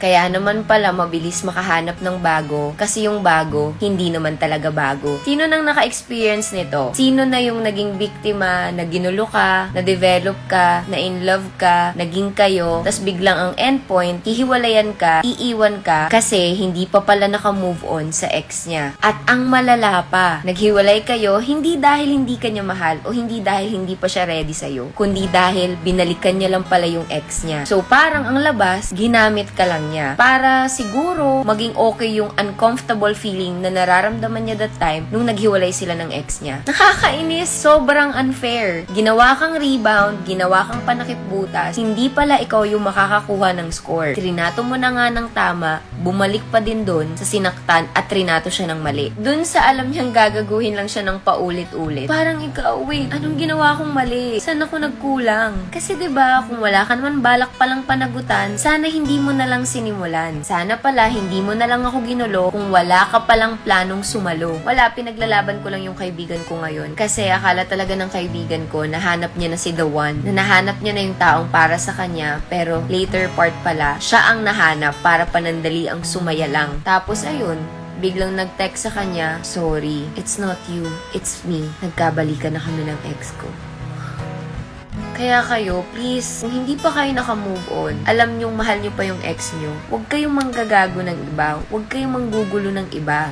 Kaya naman pala mabilis makahanap ng bago kasi yung bago, hindi naman talaga bago. Sino nang naka-experience nito? Sino na yung naging biktima, na ginulo ka, na-develop ka, na in love ka, naging kayo, tas biglang ang endpoint, hihiwalayan ka, iiwan ka kasi hindi pa pala naka-move on sa ex niya. At ang malala pa, naghiwalay kayo hindi dahil hindi ka niya mahal o hindi dahil hindi pa siya ready sa'yo, kundi dahil binalikan niya lang pala yung ex niya. So parang ang labas, ginamit ka lang niya para siguro maging okay yung uncomfortable feeling na nararamdaman niya that time nung naghiwalay sila ng ex niya. Nakakainis, sobrang unfair. Ginawa kang rebound, ginawa kang panakipbutas, hindi pala ikaw yung makakakuha ng score. Trinato mo na nga ng tama, bumalik pa din dun sa sinaktan at trinato siya ng mali. Dun sa alam niyang gagaguhin lang siya ng paulit-ulit. Parang ikaw, wait, anong ginawa kong mali? Saan ako nagkulang? Kasi 'di ba, kung wala ka naman balak palang panagutan, sana hindi mo na lang sinimulan. Sana pala hindi mo na lang ako ginulo kung wala ka palang planong sumalo. Wala, pinaglalaban ko lang yung kaibigan ko ngayon. Kasi akala talaga ng kaibigan ko, nahanap niya na si the one, na nahanap niya na yung taong para sa kanya, pero later part pala, siya ang nahanap para panandali ang sumaya lang. Tapos ayun, biglang nag-text sa kanya, sorry, it's not you, it's me. Nagkabalikan na kami ng ex ko. Kaya kayo, please, kung hindi pa kayo naka-move on, alam nyong mahal nyo pa yung ex nyo, huwag kayong manggagago ng iba, huwag kayong manggugulo ng iba.